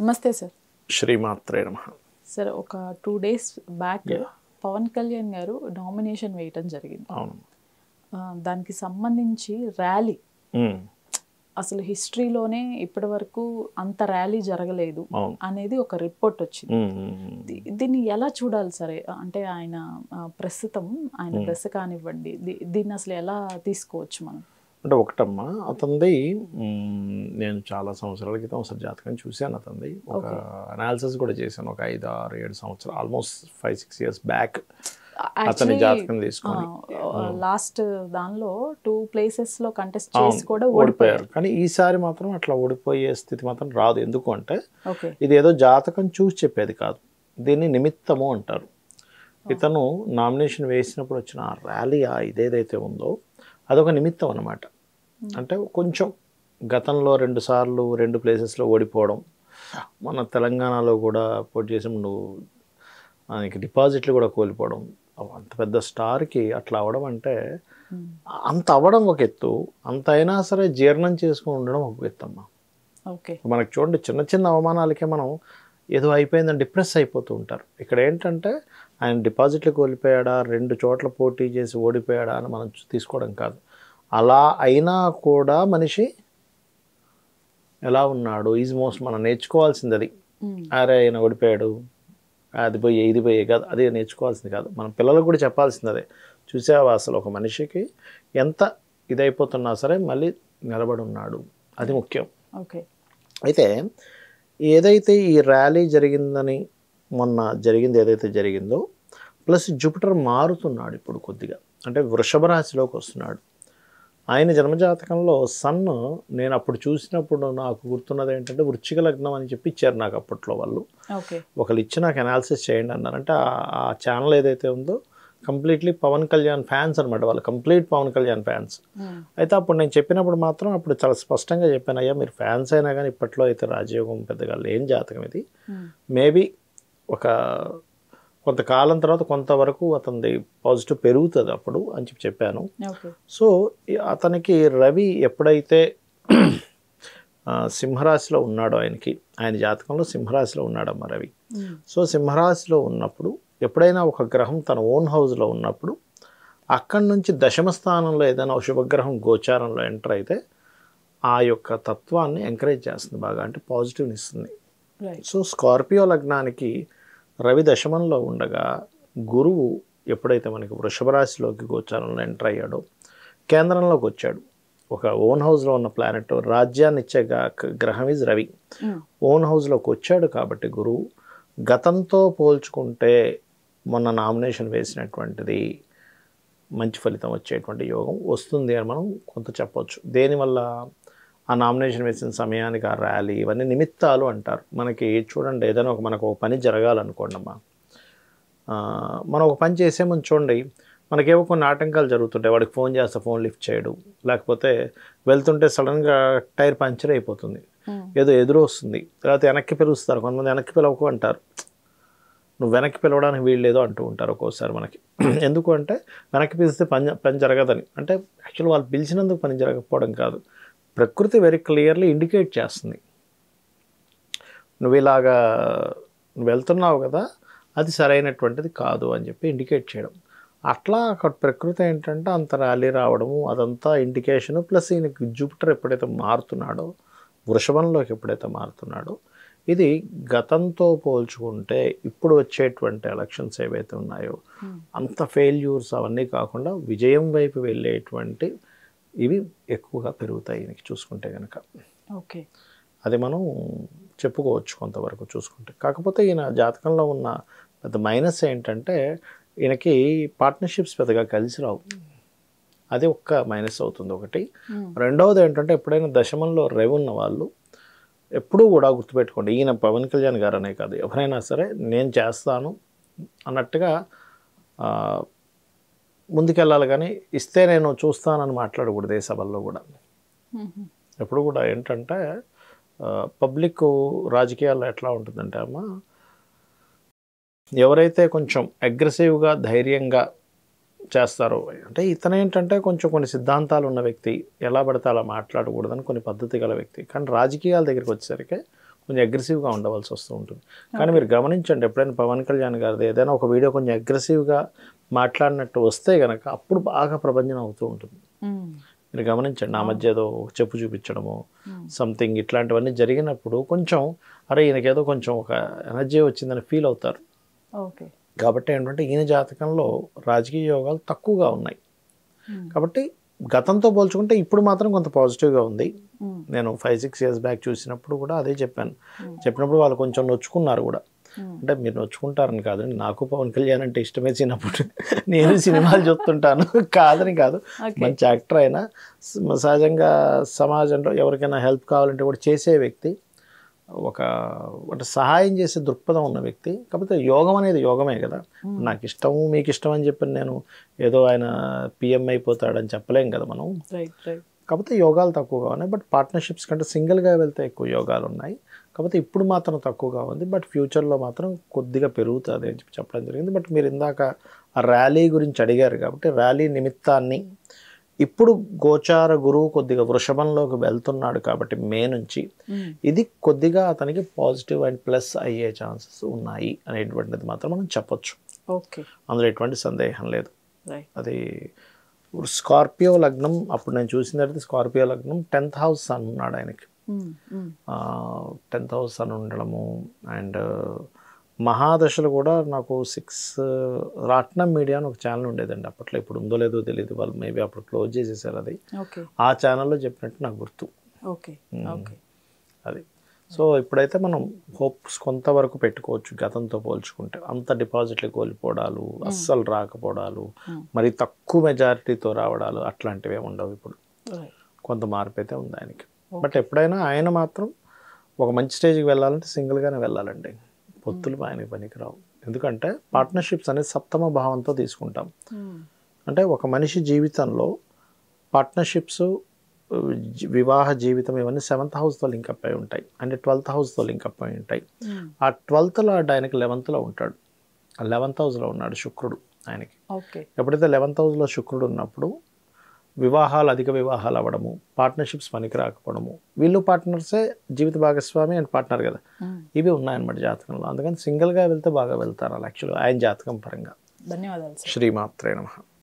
నమస్తే సార్. శ్రీమాత్రే నమః. సార్ ఒక 2 days బ్యాక్ పవన్ కళ్యాణ్ గారు నామినేషన్ వేయటం జరిగింది. అవును. దానికి సంబంధించి ర్యాలీ అసలు హిస్టరీలోనే ఇప్పటి వరకు అంత ర్యాలీ జరగలేదు అనేది ఒక రిపోర్ట్ వచ్చింది. దీన్ని ఎలా చూడాలి సరే, అంటే ఆయన ప్రస్తుతం ఆయన దశ కానివ్వండి, దీన్ని అసలు ఎలా తీసుకోవచ్చు మనం? అంటే ఒకటమ్మా, అతనిది నేను చాలా సంవత్సరాల క్రితం ఒకసారి జాతకం చూశాను. అతనిది ఒక అనాలిసిస్ కూడా చేశాను. ఒక 5, 6, 7 సంవత్సరాలు, ఆల్మోస్ట్ 5-6 years బ్యాక్ అతని జాతకం తీసుకొని లాస్ట్ దానిలో 2 places లో కంటెస్ట్ చేసి కూడా ఓడిపోయారు. కానీ ఈసారి మాత్రం అట్లా ఓడిపోయే స్థితి మాత్రం రాదు. ఎందుకు అంటే ఇది ఏదో జాతకం చూసి చెప్పేది కాదు, దీన్ని నిమిత్తము అంటారు. ఇతను నామినేషన్ వేసినప్పుడు వచ్చిన ఆ ర్యాలీ ఇదేదైతే ఉందో అదొక నిమిత్తం అన్నమాట. అంటే కొంచెం గతంలో 2 సార్లు 2 places ఓడిపోవడం, మన తెలంగాణలో కూడా పోటీ చేసినప్పుడు ఆయనకి డిపాజిట్లు కూడా కోల్పోవడం, అంత పెద్ద స్టార్కి అట్లా అవ్వడం అంటే అంత అవ్వడం ఒక ఎత్తు, అంత అయినా సరే జీర్ణం చేసుకుని ఉండడం ఒక ఎత్తు అమ్మా. మనకు చూడండి, చిన్న చిన్న అవమానాలకే మనం ఏదో అయిపోయిందని డిప్రెస్ అయిపోతూ ఉంటారు. ఇక్కడ ఏంటంటే ఆయన డిపాజిట్లు కోల్పోయాడా, 2 చోట్ల పోటీ చేసి ఓడిపోయాడా అని మనం తీసుకోవడం కాదు. అలా అయినా కూడా మనిషి ఎలా ఉన్నాడు ఈజ్ మోస్ట్ మనం నేర్చుకోవాల్సింది అది. అరే ఆయన ఓడిపోయాడు, అది పోయి ఇది పోయే కాదు, అది నేర్చుకోవాల్సింది కాదు. మన పిల్లలకు కూడా చెప్పాల్సింది అదే. చూసావా అసలు ఒక మనిషికి ఎంత ఇదైపోతున్నా సరే మళ్ళీ నిలబడి ఉన్నాడు, అది ముఖ్యం. అయితే ఏదైతే ఈ ర్యాలీ జరిగిందని మొన్న జరిగింది ఏదైతే జరిగిందో, ప్లస్ జూపిటర్ మారుతున్నాడు ఇప్పుడు కొద్దిగా, అంటే వృషభ రాశిలోకి వస్తున్నాడు. ఆయన జన్మజాతకంలో సన్, నేను అప్పుడు చూసినప్పుడు నాకు గుర్తున్నది ఏంటంటే వృశ్చిక లగ్నం అని చెప్పి ఇచ్చారు నాకు అప్పట్లో వాళ్ళు. ఒకళ్ళు ఇచ్చి నాకు అనాలిసిస్ చేయండి అన్నారు. అంటే ఆ ఛానల్ ఏదైతే ఉందో కంప్లీట్లీ పవన్ కళ్యాణ్ ఫ్యాన్స్ అనమాట, వాళ్ళు కంప్లీట్ పవన్ కళ్యాణ్ ఫ్యాన్స్. అయితే అప్పుడు నేను చెప్పినప్పుడు మాత్రం అప్పుడు చాలా స్పష్టంగా చెప్పాను, అయ్యా మీరు ఫ్యాన్స్ అయినా కానీ ఇప్పట్లో అయితే రాజయోగం పెద్దగా లేని జాతకం ఇది. మేబీ ఒక కొంతకాలం తర్వాత కొంతవరకు అతనిది పాజిటివ్ పెరుగుతుంది అప్పుడు అని చెప్పి చెప్పాను. సో అతనికి రవి ఎప్పుడైతే సింహరాశిలో ఉన్నాడో, ఆయన జాతకంలో సింహరాశిలో ఉన్నాడమ్మ రవి. సో సింహరాశిలో ఉన్నప్పుడు ఎప్పుడైనా ఒక గ్రహం తన ఓన్ హౌస్లో ఉన్నప్పుడు అక్కడి నుంచి దశమ స్థానంలో ఏదైనా శుభగ్రహం గోచారంలో ఎంటర్ అయితే ఆ యొక్క తత్వాన్ని ఎంకరేజ్ చేస్తుంది బాగా, అంటే పాజిటివ్ని ఇస్తుంది. సో స్కార్పియో లగ్నానికి రవి దశమంలో ఉండగా గురువు ఎప్పుడైతే మనకి వృషభ రాశిలోకి గోచారంలో ఎంటర్ అయ్యాడో కేంద్రంలోకి వచ్చాడు. ఒక ఓన్ హౌస్లో ఉన్న ప్లానెట్, రాజ్యాన్ని ఇచ్చే గ్రహం ఈజ్ రవి. ఓన్ హౌస్లోకి వచ్చాడు కాబట్టి గురువు గతంతో పోల్చుకుంటే మొన్న నామినేషన్ వేసినటువంటిది మంచి ఫలితం వచ్చేటువంటి యోగం వస్తుంది అని మనం కొంత చెప్పవచ్చు. దేనివల్ల ఆ నామినేషన్ వేసిన సమయానికి ఆ ర్యాలీ ఇవన్నీ నిమిత్తాలు అంటారు. మనకి చూడండి, ఏదైనా మనకు ఒక పని జరగాలనుకోండి అమ్మా, మనం ఒక పని చేసే ముందు చూడండి మనకేవో కొన్ని ఆటంకాలు జరుగుతుంటాయి. వాడికి ఫోన్ చేస్తే ఫోన్ లిఫ్ట్ చేయడు, లేకపోతే వెళ్తుంటే సడన్గా టైర్ పంచర్ అయిపోతుంది, ఏదో ఎదురు వస్తుంది, లేకపోతే వెనక్కి పిలుస్తారు. కొంతమంది వెనక్కి పిలవకు అంటారు, నువ్వు వెనక్కి పిలవడానికి వీల్లేదో అంటూ ఉంటారు ఒక్కోసారి మనకి. ఎందుకు అంటే వెనక్కి పిలిస్తే పని జరగదని. అంటే యాక్చువల్ వాళ్ళు పిలిచినందుకు పని జరగకపోవడం కాదు, ప్రకృతి వెరీ క్లియర్లీ ఇండికేట్ చేస్తుంది, నువ్వు ఇలాగా నువ్వు వెళ్తున్నావు కదా అది సరైనటువంటిది కాదు అని చెప్పి ఇండికేట్ చేయడం. అట్లా అక్కడ ప్రకృతి ఏంటంటే అంత ర్యాలీ రావడము అదంతా ఇండికేషను. ప్లస్ ఈయనకి జూపిటర్ ఎప్పుడైతే మారుతున్నాడో, వృషభంలోకి ఎప్పుడైతే మారుతున్నాడో, ఇది గతంతో పోల్చుకుంటే ఇప్పుడు వచ్చేటువంటి ఎలక్షన్స్ ఏవైతే ఉన్నాయో అంత ఫెయిల్యూర్స్ అవన్నీ కాకుండా విజయం వైపు వెళ్ళేటువంటి ఇవి ఎక్కువగా పెరుగుతాయి ఈయనకి చూసుకుంటే కనుక. అది మనం చెప్పుకోవచ్చు కొంతవరకు చూసుకుంటే. కాకపోతే ఈయన జాతకంలో ఉన్న పెద్ద మైనస్ ఏంటంటే ఈయనకి పార్ట్నర్షిప్స్ పెద్దగా కలిసి రావు, అది ఒక్క మైనస్ అవుతుంది ఒకటి. రెండవది ఏంటంటే ఎప్పుడైనా దశమంలో రవి ఉన్న వాళ్ళు ఎప్పుడూ కూడా గుర్తుపెట్టుకోండి, ఈయన పవన్ కళ్యాణ్ గారు అనే కాదు, ఎవరైనా సరే నేను చేస్తాను అన్నట్టుగా ముందుకెళ్ళాలి, కానీ ఇస్తే నేను చూస్తానని మాట్లాడకూడదు ఏ సభల్లో కూడా. ఎప్పుడు కూడా ఏంటంటే పబ్లిక్ రాజకీయాల్లో ఎట్లా ఉంటుందంటే అమ్మ, ఎవరైతే కొంచెం అగ్రెసివ్గా ధైర్యంగా చేస్తారో, అంటే ఇతను ఏంటంటే కొంచెం కొన్ని సిద్ధాంతాలు ఉన్న వ్యక్తి, ఎలా పడితే అలా మాట్లాడకూడదని కొన్ని పద్ధతి గల వ్యక్తి. కానీ రాజకీయాల దగ్గరికి వచ్చేసరికి కొంచెం అగ్రెసివ్గా ఉండవలసి వస్తూ ఉంటుంది. కానీ మీరు గమనించండి, ఎప్పుడైనా పవన్ కళ్యాణ్ గారిది ఏదైనా ఒక వీడియో కొంచెం అగ్రెసివ్గా మాట్లాడినట్టు వస్తే కనుక అప్పుడు బాగా ప్రభంజనం అవుతూ ఉంటుంది. మీరు గమనించండి, ఆ మధ్య ఏదో చెప్పు చూపించడము సంథింగ్ ఇట్లాంటివన్నీ జరిగినప్పుడు కొంచెం అరే ఈయనకేదో కొంచెం ఒక ఎనర్జీ వచ్చిందని ఫీల్ అవుతారు. కాబట్టి ఏంటంటే ఈయన జాతకంలో రాజకీయ యోగాలు తక్కువగా ఉన్నాయి. కాబట్టి గతంతో పోల్చుకుంటే ఇప్పుడు మాత్రం కొంత పాజిటివ్గా ఉంది. నేను 5-6 years బ్యాక్ చూసినప్పుడు కూడా అదే చెప్పినప్పుడు వాళ్ళు కొంచెం నొచ్చుకున్నారు కూడా. అంటే మీరు నొచ్చుకుంటారని కాదు, నాకు పవన్ కళ్యాణ్ అంటే ఇష్టమే. చిన్నప్పుడు నేను సినిమాలు చూస్తుంటాను, కాదని కాదు, మంచి యాక్టర్ అయినా సహజంగా సమాజంలో ఎవరికైనా హెల్ప్ కావాలంటే కూడా చేసే వ్యక్తి, అంటే సహాయం చేసే దృక్పథం ఉన్న వ్యక్తి. కాకపోతే యోగం అనేది యోగమే కదా, నాకు ఇష్టము మీకు ఇష్టం అని చెప్పి నేను ఏదో ఆయన పిఎం అయిపోతాడని చెప్పలేం కదా మనం. కాకపోతే యోగాలు తక్కువగా ఉన్నాయి. బట్ పార్ట్నర్షిప్స్ కంటే సింగిల్గా వెళ్తే ఎక్కువ యోగాలు ఉన్నాయి. కాకపోతే ఇప్పుడు మాత్రం తక్కువగా ఉంది. బట్ ఫ్యూచర్లో మాత్రం కొద్దిగా పెరుగుతుంది అని చెప్పి చెప్పడం జరిగింది. బట్ మీరు ఇందాక ఆ ర్యాలీ గురించి అడిగారు కాబట్టి ర్యాలీ నిమిత్తాన్ని ఇప్పుడు గోచార గురువు కొద్దిగా వృషభంలోకి వెళ్తున్నాడు కాబట్టి మే నుంచి ఇది కొద్దిగా అతనికి పాజిటివ్ అండ్ ప్లస్ అయ్యే ఛాన్సెస్ ఉన్నాయి అనేటువంటిది మాత్రం మనం చెప్పొచ్చు. అందులో ఎటువంటి సందేహం లేదు. అది స్కార్పియో లగ్నం, అప్పుడు నేను చూసిన స్కార్పియో లగ్నం 10th house సన్ ఉన్నాడు ఆయనకి. 10th house సన్ ఉండడము అండ్ మహాదశలు కూడా నాకు 6 రాట్నం మీడియా అని ఒక ఛానల్ ఉండేదండి అప్పట్లో, ఇప్పుడు ఉందో లేదో తెలియదు, వాళ్ళు మేబీ అప్పుడు క్లోజ్ చేసేసారు అది. ఆ ఛానల్లో చెప్పినట్టు నాకు గుర్తు అది. సో ఇప్పుడైతే మనం హోప్స్ కొంతవరకు పెట్టుకోవచ్చు గతంతో పోల్చుకుంటే. అంత డిపాజిట్లు కోల్పోవడాలు, అస్సలు రాకపోవడాలు, మరి తక్కువ మెజారిటీతో రావడాలు అట్లాంటివి ఏమి ఉండవు. ఇప్పుడు కొంత మార్పు అయితే ఉంది ఆయనకి. బట్ ఎప్పుడైనా ఆయన మాత్రం ఒక మంచి స్టేజ్కి వెళ్ళాలంటే సింగిల్గానే వెళ్ళాలండి, పొత్తులు ఆయనకి పనికిరావు. ఎందుకంటే పార్ట్నర్షిప్స్ అనేది 7వ భావంతో తీసుకుంటాం. అంటే ఒక మనిషి జీవితంలో పార్ట్నర్షిప్స్, వివాహ జీవితం ఇవన్నీ 7th హౌస్తో లింకప్ అయి ఉంటాయి, అంటే 12th హౌస్తో లింకప్ అయి ఉంటాయి. ఆ 12th ఆయనకి 11th ఉంటాడు. ఆ 11th హౌస్లో ఉన్నాడు శుక్రుడు ఆయనకి. ఎప్పుడైతే 11th హౌస్లో శుక్రుడు ఉన్నప్పుడు వివాహాలు, అధిక వివాహాలు అవ్వడము, పార్ట్నర్షిప్స్ పనికి రాకపోవడము, వీళ్ళు పార్ట్నర్సే జీవిత భాగస్వామి అండ్ పార్ట్నర్ కదా, ఇవి ఉన్నాయన్నమాట జాతకంలో. అందుకని సింగిల్గా వెళ్తే బాగా వెళ్తారు అలా యాక్చువల్గా ఆయన జాతకం పరంగా. ధన్యవాదాలు. శ్రీమాత్రే నమః.